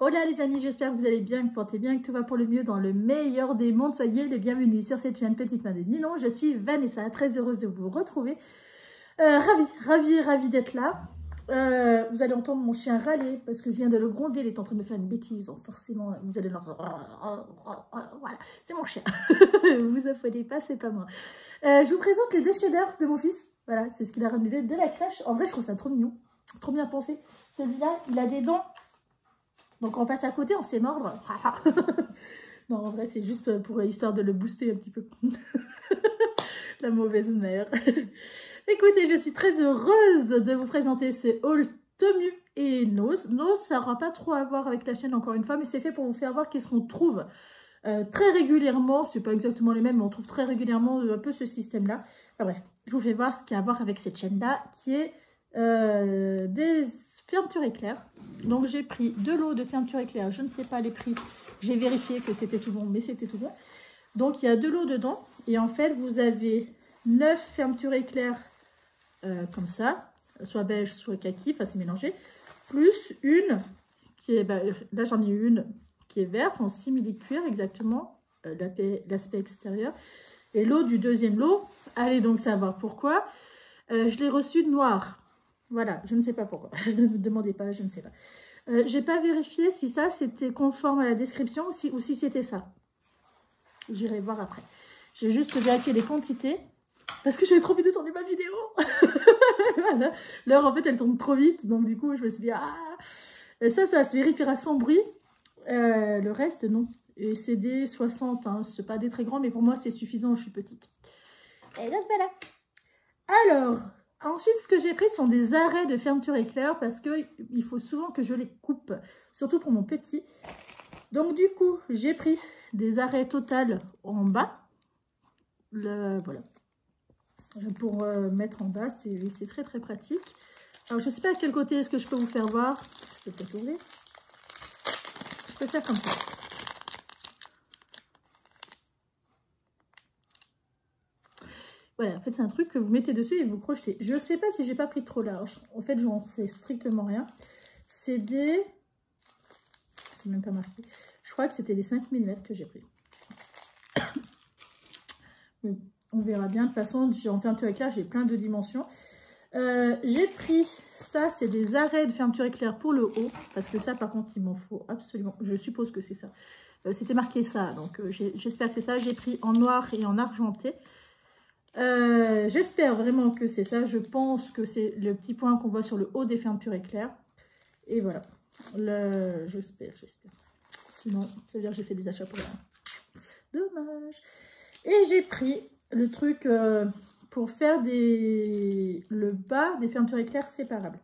Hola les amis, j'espère que vous allez bien, que vous portez bien, que tout va pour le mieux dans le meilleur des mondes. Soyez les bienvenus sur cette chaîne Petite Main de Ninon. Je suis Vanessa, très heureuse de vous retrouver. Ravie d'être là. Vous allez entendre mon chien râler parce que je viens de le gronder, il est en train de faire une bêtise. Donc forcément, vous allez l'entendre. Voilà, c'est mon chien. Vous affolez pas, c'est pas moi. Je vous présente les deux cheddar de mon fils. Voilà, c'est ce qu'il a ramené de la crèche. En vrai, je trouve ça trop mignon. Trop bien pensé. Celui-là, il a des dents. Donc on passe à côté, on sait mordre. Non, en vrai, c'est juste pour histoire de le booster un petit peu. La mauvaise mère. Écoutez, je suis très heureuse de vous présenter ce haul Temu et Nose. Nose, ça n'aura pas trop à voir avec la chaîne encore une fois, mais c'est fait pour vous faire voir qu'est-ce qu'on trouve très régulièrement. C'est pas exactement les mêmes, mais on trouve très régulièrement un peu ce système-là. Enfin, bref, je vous fais voir ce qu'il y a à voir avec cette chaîne-là, qui est des fermeture éclair. Donc j'ai pris 2 lots de fermeture éclair, je ne sais pas les prix, j'ai vérifié que c'était tout bon, mais c'était tout bon. Donc il y a 2 lots dedans, et en fait vous avez 9 fermetures éclair comme ça, soit beige, soit kaki, enfin c'est mélangé, plus une qui est, là j'en ai une qui est verte en simili-cuir exactement, l'aspect extérieur, et l'eau du deuxième lot, allez donc savoir pourquoi, je l'ai reçu noir. Voilà, je ne sais pas pourquoi. Ne me demandez pas, je ne sais pas. J'ai pas vérifié si ça c'était conforme à la description ou si c'était ça. J'irai voir après. J'ai juste vérifié les quantités parce que j'avais trop envie de tourner ma vidéo. Voilà. L'heure en fait elle tourne trop vite, donc du coup je me suis dit ah. Et ça se vérifiera sans bruit. Le reste non. Et c'est des 60, hein. C'est pas des très grands, mais pour moi c'est suffisant. Je suis petite. Et donc voilà. Alors. Ensuite, ce que j'ai pris sont des arrêts de fermeture éclair parce qu'il faut souvent que je les coupe, surtout pour mon petit. Donc du coup, j'ai pris des arrêts total en bas. Voilà. Pour mettre en bas, c'est très pratique. Alors, je ne sais pas à quel côté est-ce que je peux vous faire voir. Je peux peut-être ouvrir. Je peux faire comme ça. Voilà, en fait, c'est un truc que vous mettez dessus et vous crochetez. Je ne sais pas si j'ai pas pris trop large. En fait, j'en sais strictement rien. C'est des... C'est même pas marqué. Je crois que c'était des 5 mm que j'ai pris. Mais on verra bien. De toute façon, en fermeture éclair, j'ai plein de dimensions. J'ai pris ça, c'est des arrêts de fermeture éclair pour le haut. Parce que ça, par contre, il m'en faut absolument. Je suppose que c'est ça. C'était marqué ça, donc j'espère que c'est ça. J'ai pris en noir et en argenté. J'espère vraiment que c'est ça. Je pense que c'est le petit point qu'on voit sur le haut des fermetures éclair. Et voilà. J'espère. Sinon, ça veut dire que j'ai fait des achats pour rien. Dommage. Et j'ai pris le truc pour faire le bas des fermetures éclair séparables.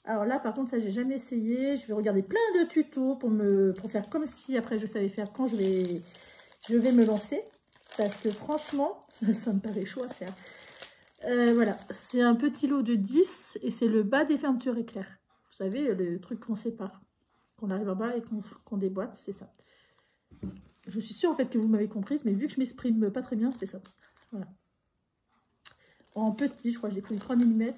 Alors là, par contre, ça, j'ai jamais essayé. Je vais regarder plein de tutos pour faire comme si après je savais faire quand je vais me lancer. Parce que franchement, ça me paraît chaud à faire. Voilà, c'est un petit lot de 10 et c'est le bas des fermetures éclair. Vous savez, le truc qu'on sépare, qu'on arrive en bas et qu'on déboîte, c'est ça. Je suis sûre en fait que vous m'avez comprise, mais vu que je m'exprime pas très bien, c'est ça. Voilà. En petit, je crois que j'ai pris 3 mm.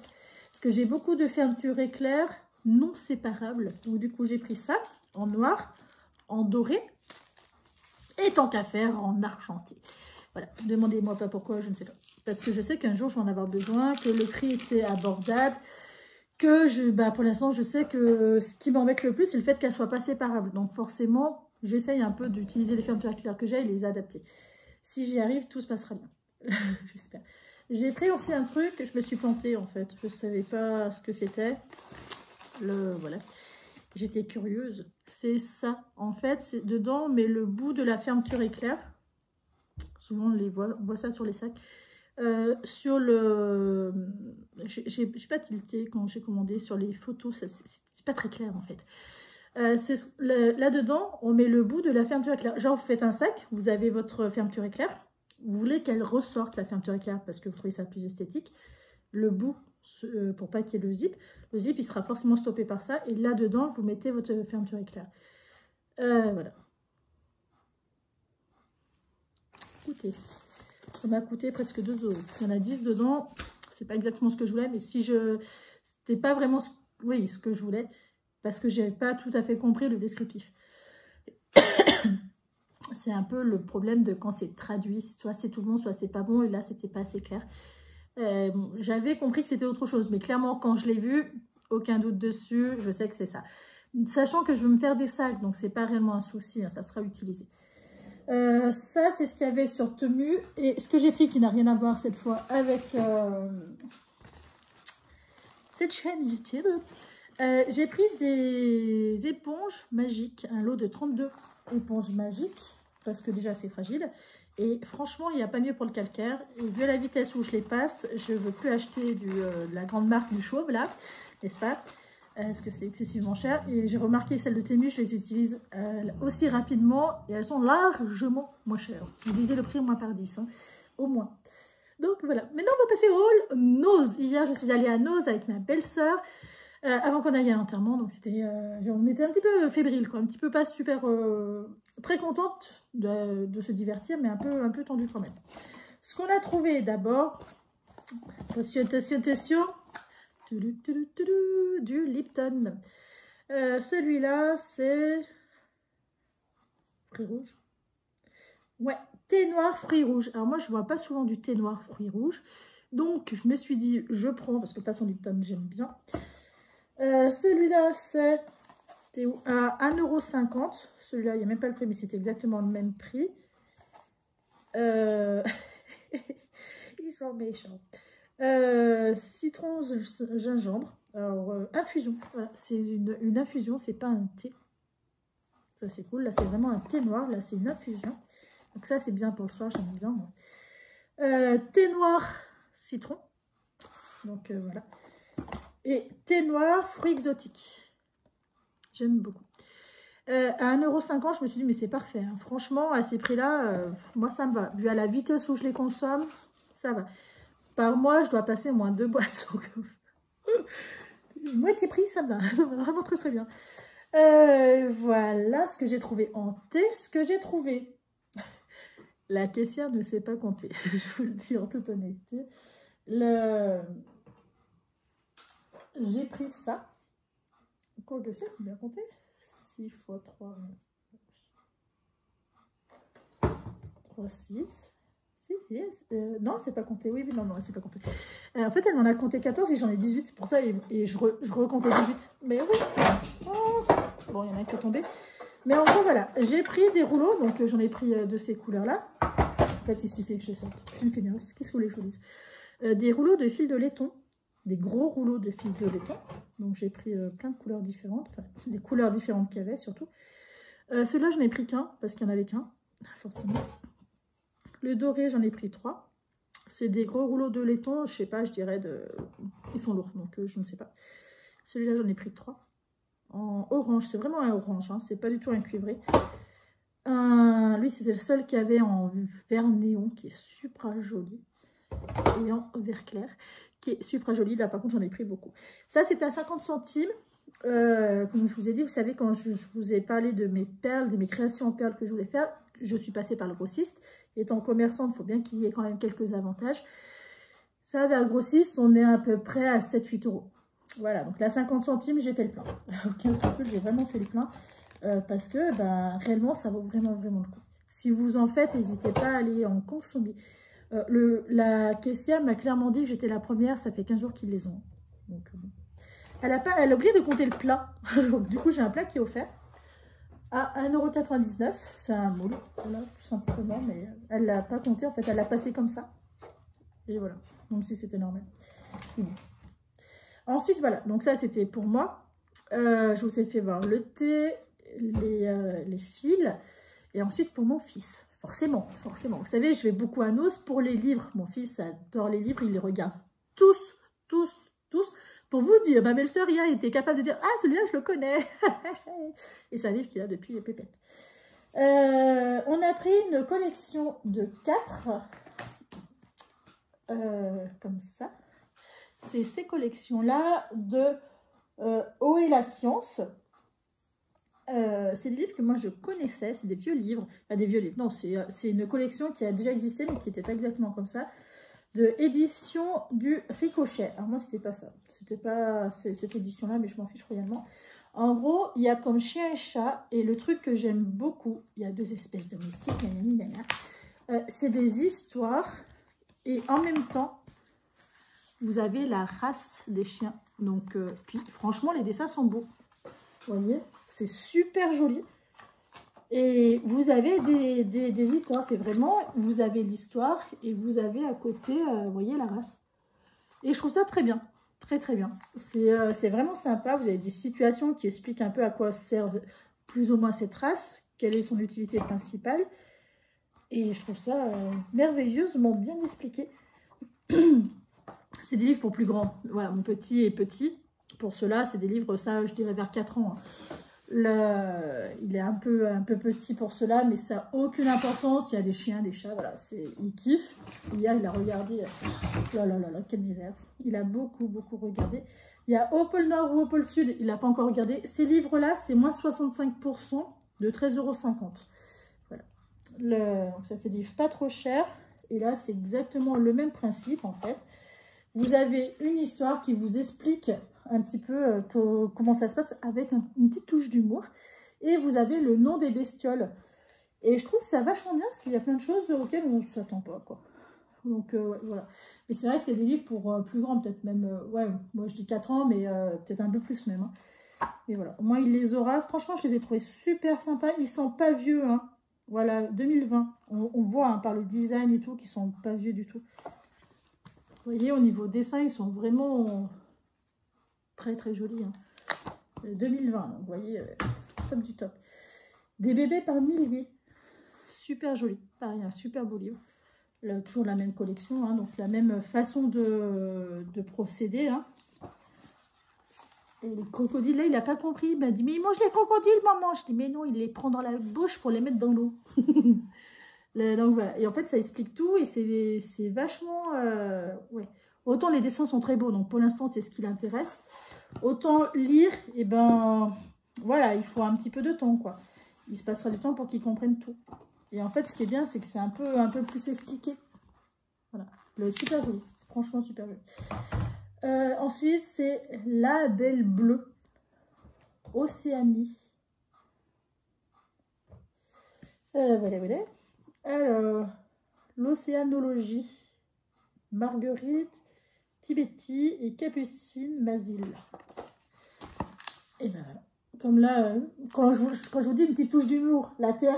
Parce que j'ai beaucoup de fermetures éclair non séparables. Donc du coup, j'ai pris ça en noir, en doré et tant qu'à faire en argenté. Voilà, demandez-moi pas pourquoi, je ne sais pas. Parce que je sais qu'un jour, je vais en avoir besoin, que le prix était abordable, que pour l'instant, je sais que ce qui m'embête le plus, c'est le fait qu'elles ne soient pas séparables. Donc forcément, j'essaye un peu d'utiliser les fermetures éclair que j'ai et les adapter. Si j'y arrive, tout se passera bien. J'espère. J'ai pris aussi un truc, je me suis plantée en fait. Je ne savais pas ce que c'était. Voilà. J'étais curieuse. C'est ça. En fait, c'est dedans, mais le bout de la fermeture éclair. Souvent, on voit ça sur les sacs. Sur le... J'ai pas tilté quand j'ai commandé sur les photos. C'est pas très clair, en fait. Là-dedans, on met le bout de la fermeture éclair. Genre, vous faites un sac, vous avez votre fermeture éclair. Vous voulez qu'elle ressorte, la fermeture éclair, parce que vous trouvez ça plus esthétique. Le bout, pour pas qu'il y ait le zip. Le zip, il sera forcément stoppé par ça. Et là-dedans, vous mettez votre fermeture éclair. Voilà. Écoutez, ça m'a coûté presque 2 €. Il y en a 10 dedans. C'est pas exactement ce que je voulais, mais si c'était pas vraiment ce que je voulais. parce que j'ai pas tout à fait compris le descriptif. C'est un peu le problème de quand c'est traduit, soit c'est tout bon, soit c'est pas bon, et là c'était pas assez clair. J'avais compris que c'était autre chose, mais clairement quand je l'ai vu, aucun doute dessus, je sais que c'est ça. Sachant que je veux me faire des sacs, donc c'est pas réellement un souci, hein, ça sera utilisé. Ça c'est ce qu'il y avait sur Temu, et ce que j'ai pris qui n'a rien à voir cette fois avec cette chaîne YouTube. J'ai pris des éponges magiques, un lot de 32 éponges magiques, parce que déjà c'est fragile. Et franchement, il n'y a pas mieux pour le calcaire. Et vu la vitesse où je les passe, je ne veux plus acheter de la grande marque du chauve, là, n'est-ce pas? Parce que c'est excessivement cher. Et j'ai remarqué que celles de Temu, je les utilise aussi rapidement. Et elles sont largement moins chères. Je disais le prix moins par 10, hein, au moins. Donc voilà. Maintenant, on va passer au haul Nose. Hier, je suis allée à Nose avec ma belle-sœur. Avant qu'on aille à l'enterrement, donc c'était, on était un petit peu fébrile, quoi, un petit peu pas super, très contente de se divertir, mais un peu tendue quand même. Ce qu'on a trouvé d'abord, attention, du Lipton. Celui-là, c'est fruits rouges. Ouais, thé noir, fruits rouges. Alors moi, je vois pas souvent du thé noir, fruits rouges, donc je me suis dit, je prends, parce que pas son Lipton, j'aime bien. Celui-là, c'est à 1,50 €. Celui-là, il n'y a même pas le prix, mais c'est exactement le même prix. Ils sont méchants. Citron, gingembre. Alors, infusion. Voilà, c'est une infusion, c'est pas un thé. Ça, c'est cool. Là, c'est vraiment un thé noir. Là, c'est une infusion. Donc, ça, c'est bien pour le soir. J'aime bien, moi. Thé noir, citron. Donc, voilà. Et thé noir, fruits exotiques. J'aime beaucoup. À 1,50 €, je me suis dit, mais c'est parfait. Hein. Franchement, à ces prix-là, moi, ça me va. Vu à la vitesse où je les consomme, ça va. Par mois, je dois passer au moins 2 boîtes. Moitié prix, ça me va. Ça va vraiment très, très bien. Voilà ce que j'ai trouvé en thé. Ce que j'ai trouvé. La caissière ne sait pas compter. Je vous le dis en toute honnêteté. J'ai pris ça. Encore de ça, c'est bien compté. 6 x 3. 3, 6. 6, 6. Non, c'est pas compté. Oui, non, c'est pas compté. En fait, elle m'en a compté 14 et j'en ai 18. C'est pour ça, et je recomptais 18. Mais oui. Oh. Bon, il y en a un qui est tombé. Mais en gros, voilà. J'ai pris des rouleaux. Donc, j'en ai pris de ces couleurs-là. En fait, il suffit que je les sorte. Je suis une feignasse. Qu'est-ce que vous voulez que je vous dise? Des rouleaux de fil de laiton. Des gros rouleaux de fil de laiton. Donc j'ai pris plein de couleurs différentes, enfin les couleurs différentes qu'il y avait surtout. Celui-là, je n'ai pris qu'un, parce qu'il n'y en avait qu'un, forcément. Le doré, j'en ai pris 3. C'est des gros rouleaux de laiton, je sais pas, je dirais ils sont lourds, donc je ne sais pas. Celui-là, j'en ai pris 3. En orange, c'est vraiment un orange, hein, c'est pas du tout un cuivré. Lui, c'était le seul qui avait en vert néon, qui est super joli. Et en vert clair, qui est super joli. Là, par contre, j'en ai pris beaucoup. Ça, c'était à 50 centimes. Comme je vous ai dit, vous savez, quand je vous ai parlé de mes perles, de mes créations en perles que je voulais faire, je suis passée par le grossiste. Étant commerçante, il faut bien qu'il y ait quand même quelques avantages. Ça, vers le grossiste, on est à peu près à 7-8 €. Voilà, donc là, 50 centimes, j'ai fait le plein. Aucun scrupule, j'ai vraiment fait le plein. Parce que, ben, réellement, ça vaut vraiment, vraiment le coup. Si vous en faites, n'hésitez pas à aller en consommer. La caissière m'a clairement dit que j'étais la première, ça fait 15 jours qu'ils les ont. Donc, bon. Elle a oublié de compter le plat. Du coup, j'ai un plat qui est offert à 1,99 €. C'est un moule, voilà, tout simplement. Mais elle ne l'a pas compté, en fait, elle l'a passé comme ça. Et voilà, comme si c'était normal. Bon. Ensuite, voilà, donc ça, c'était pour moi. Je vous ai fait voir le thé, les fils. Et ensuite, pour mon fils. Forcément, forcément. Vous savez, je vais beaucoup à Nose pour les livres. Mon fils adore les livres, il les regarde tous, tous, tous. Pour vous dire, ma belle-sœur hier était capable de dire « Ah, celui-là, je le connais !» Et c'est un livre qu'il a depuis les pépettes. On a pris une collection de 4, comme ça. C'est ces collections-là de Eau et la science. C'est des livres que moi je connaissais, c'est des vieux livres, pas des vieux livres, non, c'est une collection qui a déjà existé mais qui n'était pas exactement comme ça, de édition du Ricochet. Alors moi c'était pas ça, c'était pas cette édition là, mais je m'en fiche royalement. En gros, il y a comme chien et chat. Et le truc que j'aime beaucoup, il y a 2 espèces domestiques. C'est des histoires. Et en même temps, vous avez la race des chiens. Donc, puis franchement, les dessins sont beaux. Vous voyez, c'est super joli. Et vous avez des histoires. C'est vraiment, vous avez l'histoire et vous avez à côté, vous voyez, la race. Et je trouve ça très bien. Très, très bien. C'est vraiment sympa. Vous avez des situations qui expliquent un peu à quoi sert plus ou moins cette race. Quelle est son utilité principale. Et je trouve ça merveilleusement bien expliqué. C'est des livres pour plus grands. Voilà, mon petit est petit. Pour cela, c'est des livres, ça, je dirais vers 4 ans. Il est un peu petit pour cela, mais ça n'a aucune importance. Il y a des chiens, des chats, voilà. Il kiffe. Hier, il a regardé. Là, quelle misère. Il a beaucoup regardé. Il y a Au pôle Nord ou Au pôle Sud. Il n'a pas encore regardé. Ces livres-là, c'est moins 65% de 13,50 €. Voilà. Donc ça fait des livres pas trop chers. Et là, c'est exactement le même principe, en fait. Vous avez une histoire qui vous explique un petit peu comment ça se passe avec une petite touche d'humour. Et vous avez le nom des bestioles. Et je trouve ça vachement bien parce qu'il y a plein de choses auxquelles on ne s'attend pas, quoi. Donc, ouais, voilà. Mais c'est vrai que c'est des livres pour plus grands, peut-être même, ouais, moi je dis 4 ans, mais peut-être un peu plus même. Hein. Mais voilà, au moins il les aura. Franchement, je les ai trouvés super sympas. Ils sont pas vieux, hein. Voilà, 2020. On voit hein, par le design et tout qu'ils sont pas vieux du tout. Vous voyez, au niveau dessin, ils sont vraiment très très jolis. Hein. 2020, donc vous voyez, top du top. Des bébés par milliers. Super joli. Pareil, un super beau livre. Là, toujours la même collection, hein, donc la même façon de procéder. Hein. Et les crocodiles, là, il n'a pas compris. Il m'a dit, mais il mange les crocodiles, maman. Je dis, mais non, il les prend dans la bouche pour les mettre dans l'eau. Donc voilà, et en fait ça explique tout et c'est vachement, ouais. Autant les dessins sont très beaux, donc pour l'instant c'est ce qui l'intéresse. Autant lire, et ben voilà, il faut un petit peu de temps quoi. Il se passera du temps pour qu'ils comprennent tout. Et en fait ce qui est bien c'est que c'est un peu plus expliqué. Voilà, le super joli, franchement super joli. Ensuite c'est La Belle Bleue, Océanie. Voilà. Alors, l'océanologie, Marguerite Tibetti et Capucine Basile. Et ben voilà. Comme là, quand je vous dis une petite touche d'humour, la Terre,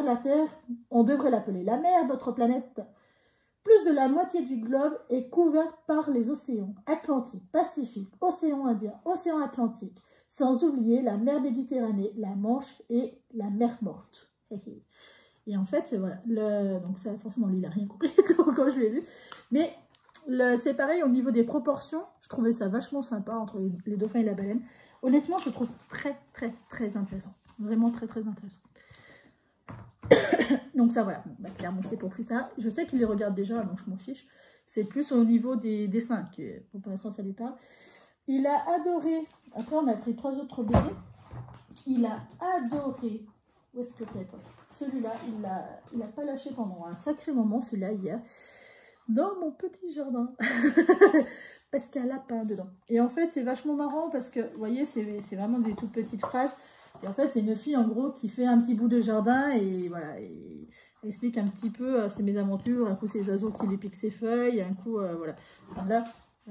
on devrait l'appeler la mer, notre planète. Plus de la moitié du globe est couverte par les océans Atlantique, Pacifique, Océan Indien, Océan Atlantique, sans oublier la mer Méditerranée, la Manche et la mer Morte. Et en fait, voilà, donc ça, forcément, lui, il n'a rien compris quand je l'ai lu. Mais c'est pareil, au niveau des proportions, je trouvais ça vachement sympa entre les dauphins et la baleine. Honnêtement, je trouve très intéressant. Vraiment très intéressant. Donc ça, voilà, bah, clairement, c'est pour plus tard. Je sais qu'il les regarde déjà, donc je m'en fiche. C'est plus au niveau des dessins, que pour l'instant, ça lui parle. Il a adoré, après on a pris 3 autres bébés. Il a adoré, où est-ce que tu es toi? Celui-là, il n'a pas lâché pendant un sacré moment, celui-là, hier, dans mon petit jardin. Parce qu'il y a un lapin dedans. Et en fait, c'est vachement marrant parce que, vous voyez, c'est vraiment des toutes petites phrases. Et en fait, c'est une fille, en gros, qui fait un petit bout de jardin et voilà, et elle explique un petit peu ses mésaventures. Un coup, c'est les oiseaux qui lui piquent ses feuilles. Un coup, voilà. Enfin, là,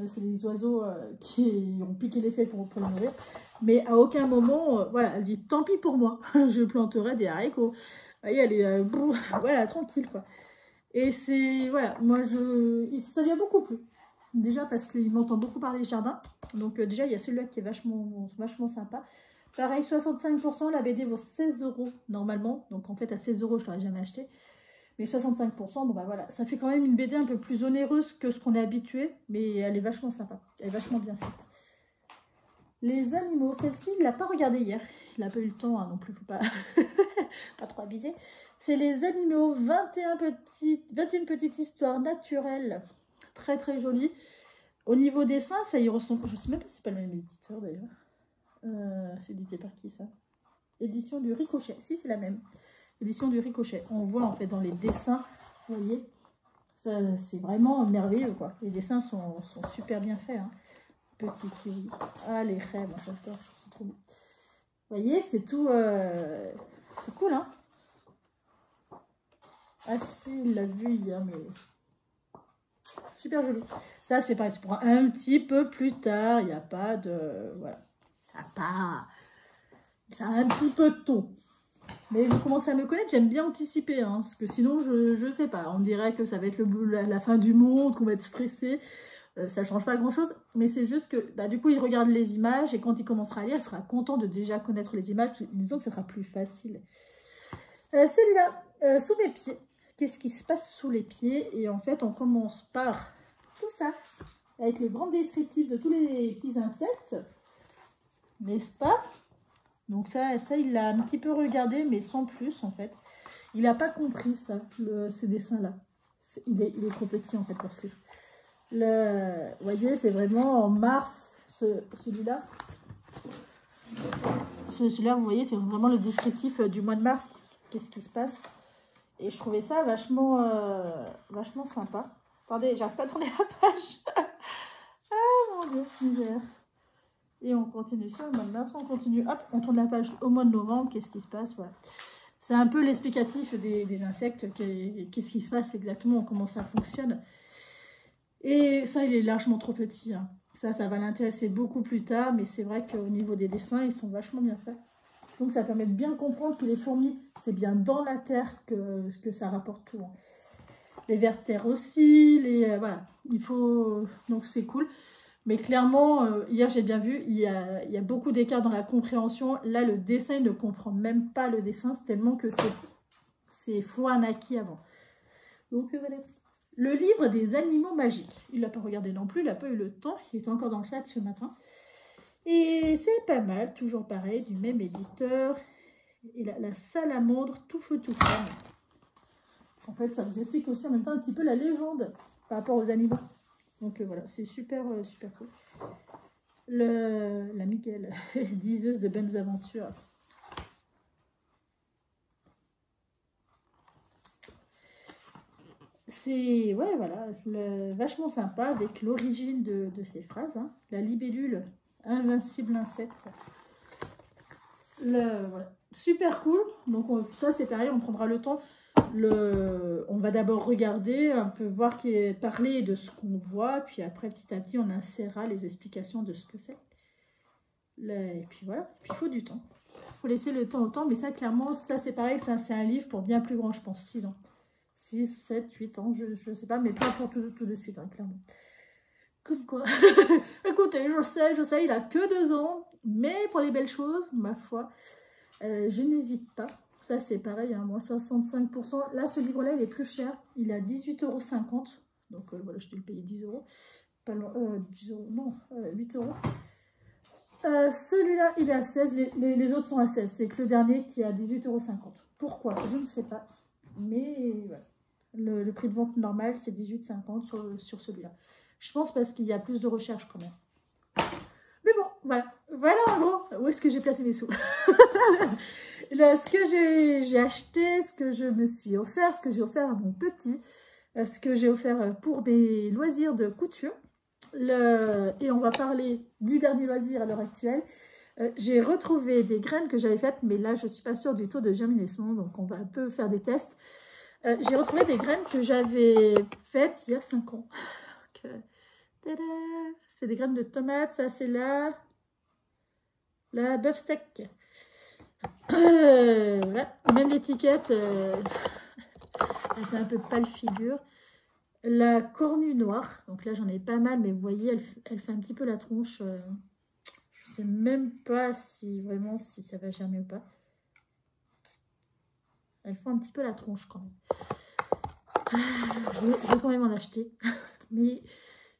c'est les oiseaux qui ont piqué les feuilles pour les nourrir. Mais à aucun moment, voilà, elle dit, tant pis pour moi, je planterai des haricots. Vous voyez, elle est voilà, tranquille, quoi. Et c'est, voilà, moi, ça lui a beaucoup plu. Déjà parce qu'il m'entend beaucoup parler des jardins. Donc déjà, il y a celui-là qui est vachement sympa. Pareil, 65%, la BD vaut 16 € normalement. Donc en fait, à 16 € je ne l'aurais jamais acheté. Mais 65%, bon bah voilà, ça fait quand même une BD un peu plus onéreuse que ce qu'on est habitué. Mais elle est vachement sympa, elle est vachement bien faite. Les animaux, celle-ci, il ne l'a pas regardée hier. Il n'a pas eu le temps hein, non plus, il ne faut pas, pas trop abuser. C'est les animaux, 21 petites histoires naturelles. Très jolies. Au niveau dessin, ça y ressemble. Je ne sais même pas si c'est pas le même éditeur d'ailleurs. C'est édité par qui ça? Édition du Ricochet. Si, c'est la même. Édition du Ricochet. On voit en fait dans les dessins, vous voyez, c'est vraiment merveilleux quoi. Les dessins sont super bien faits. Hein. Petit kiwi. Ah, les rêves, j'adore, je trouve c'est trop beau. Vous voyez, c'est tout... c'est cool, hein. Ah si, il l'a vu hier, mais... Super joli. Ça, c'est pareil, c'est pour un petit peu plus tard. Il n'y a pas de... Voilà. Ça a un petit peu de tôt. Mais vous commencez à me connaître, j'aime bien anticiper. Hein, parce que sinon, je sais pas. On dirait que ça va être la fin du monde, qu'on va être stressé. Ça ne change pas grand-chose. Mais c'est juste que, bah, du coup, il regarde les images. Et quand il commencera à lire, il sera content de déjà connaître les images. Disons que ça sera plus facile. Celui-là, sous mes pieds. Qu'est-ce qui se passe sous les pieds? Et en fait, on commence par tout ça, avec le grand descriptif de tous les petits insectes, n'est-ce pas? Donc ça, il l'a un petit peu regardé, mais sans plus, en fait. Il n'a pas compris ça, ces dessins-là. Il est trop petit, en fait, pour ce livre. Vous voyez, c'est vraiment en mars, celui-là. Celui-là, vous voyez, c'est vraiment le descriptif du mois de mars. Qu'est-ce qui se passe? Et je trouvais ça vachement sympa. Attendez, j'arrive pas à tourner la page. Ah mon dieu, misère. Et on continue sur le mois de mars, on continue. Hop, on tourne la page au mois de novembre. Qu'est-ce qui se passe? Voilà. C'est un peu l'explicatif des insectes. Qu'est-ce qui se passe exactement, comment ça fonctionne. Et ça, il est largement trop petit. Hein. Ça va l'intéresser beaucoup plus tard. Mais c'est vrai qu'au niveau des dessins, ils sont vachement bien faits. Donc ça permet de bien comprendre que les fourmis, c'est bien dans la terre que ça rapporte tout. Hein. Les vers de terre aussi, voilà, il faut... Donc c'est cool. Mais clairement, hier j'ai bien vu, il y a beaucoup d'écart dans la compréhension. Là, le dessin, il ne comprend même pas le dessin, tellement que c'est faux un acquis avant. Donc voilà. Le livre des animaux magiques. Il l'a pas regardé non plus, il n'a pas eu le temps. Il était encore dans le chat ce matin. Et c'est pas mal, toujours pareil, du même éditeur. Et la salamandre tout feu tout flamme. En fait, ça vous explique aussi en même temps un petit peu la légende par rapport aux animaux. Donc voilà, c'est super, super cool. La Miguel, diseuse de bonnes aventures. C'est, ouais, voilà, vachement sympa avec l'origine de ces phrases. Hein. La libellule. Invincible insecte. Voilà. Super cool. Donc ça c'est pareil, on prendra le temps. On va d'abord regarder, un peu voir parler de ce qu'on voit, puis après petit à petit on insérera les explications de ce que c'est. Et puis voilà, puis il faut du temps. Il faut laisser le temps au temps, mais ça clairement, ça c'est pareil, c'est un livre pour bien plus grand, je pense, 6 ans. 6, 7, 8 ans, je sais pas, mais pas pour tout de suite, hein, clairement. Comme quoi. Écoutez, je sais, il a que 2 ans, mais pour les belles choses, ma foi, je n'hésite pas. Ça, c'est pareil, hein, moi, 65%. Là, ce livre-là, il est plus cher. Il est à 18,50 €. Donc, voilà, je te le payer 10 €. Pas 10 €, non, 8 €. Celui-là, il est à 16. Les autres sont à 16. C'est que le dernier qui est à 18,50 €. Pourquoi? Je ne sais pas. Mais, voilà. Le prix de vente normal, c'est 18,50 € sur celui-là. Je pense parce qu'il y a plus de recherche quand même. Mais bon, voilà. Voilà en gros où est-ce que j'ai placé mes sous. Là, ce que j'ai acheté, ce que je me suis offert, ce que j'ai offert à mon petit, ce que j'ai offert pour mes loisirs de couture. Et on va parler du dernier loisir à l'heure actuelle. J'ai retrouvé des graines que j'avais faites, mais là, je ne suis pas sûre du taux de germination, donc on va un peu faire des tests. J'ai retrouvé des graines que j'avais faites il y a 5 ans. C'est des graines de tomates, ça c'est la bœuf steak. Voilà. Même l'étiquette, elle fait un peu pâle figure. La cornue noire, donc là j'en ai pas mal, mais vous voyez, elle fait un petit peu la tronche. Je sais même pas si vraiment si ça va germer ou pas. Elle fait un petit peu la tronche quand même. Je vais quand même en acheter. Mais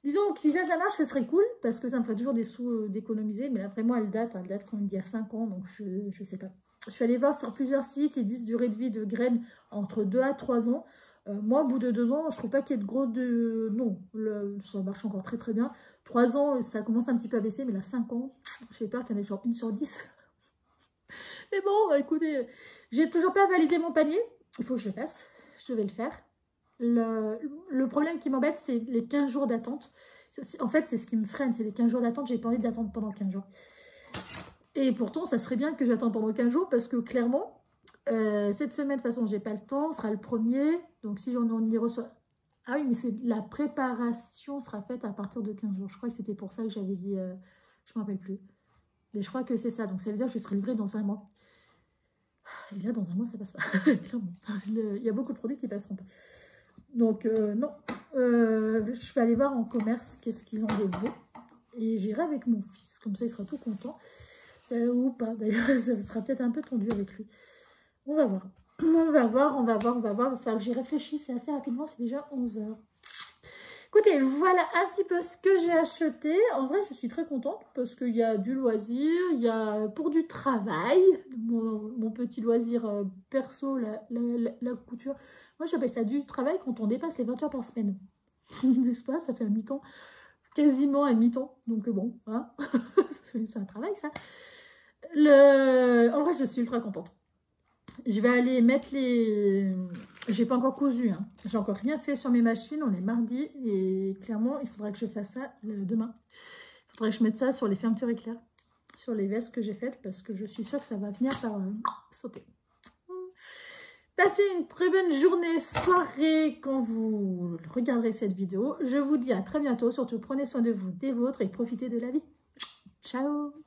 disons que si ça marche, ça serait cool, parce que ça me ferait toujours des sous d'économiser. Mais là, vraiment, elle date quand même d'il y a 5 ans, donc je sais pas. Je suis allée voir sur plusieurs sites, ils disent durée de vie de graines entre 2 à 3 ans. Moi, au bout de 2 ans, je trouve pas qu'il y ait de gros... Non, ça marche encore très très bien. 3 ans, ça commence un petit peu à baisser, mais là, 5 ans, j'ai peur qu'il y en ait genre 1 sur 10. Mais bon, écoutez, j'ai toujours pas validé mon panier. Il faut que je le fasse. Je vais le faire. Le problème qui m'embête, c'est les 15 jours d'attente. En fait, c'est ce qui me freine, c'est les 15 jours d'attente. J'ai pas envie d'attendre pendant 15 jours. Et pourtant, ça serait bien que j'attende pendant 15 jours parce que clairement, cette semaine, de toute façon, j'ai pas le temps. Ce sera le premier. Donc, si j'en y reçois... Ah oui, mais la préparation sera faite à partir de 15 jours. Je crois que c'était pour ça que j'avais dit... je me rappelle plus. Mais je crois que c'est ça. Donc, ça veut dire que je serai livrée dans un mois. Et là, dans un mois, ça passe pas. Il y a beaucoup de produits qui passeront pas. Donc, non. Je vais aller voir en commerce qu'est-ce qu'ils ont de beau. Et j'irai avec mon fils. Comme ça, il sera tout content. Ou pas. D'ailleurs, ça sera peut-être un peu tendu avec lui. On va voir. On va voir. Il va falloir que j'y réfléchisse assez rapidement. C'est déjà 11 h. Écoutez, voilà un petit peu ce que j'ai acheté. En vrai, je suis très contente parce qu'il y a du loisir, il y a pour du travail, mon petit loisir perso, la couture. Moi, j'appelle ça du travail quand on dépasse les 20 heures par semaine. N'est-ce pas? Ça fait un mi-temps, quasiment un mi-temps. Donc bon, hein. C'est un travail, ça. En vrai, je suis ultra contente. Je vais aller mettre les... J'ai pas encore cousu, hein. J'ai encore rien fait sur mes machines, on est mardi et clairement il faudra que je fasse ça demain. Il faudrait que je mette ça sur les fermetures éclairs, sur les vestes que j'ai faites parce que je suis sûre que ça va venir par sauter. Passez une très bonne journée, soirée quand vous regarderez cette vidéo. Je vous dis à très bientôt, surtout prenez soin de vous, des vôtres et profitez de la vie. Ciao!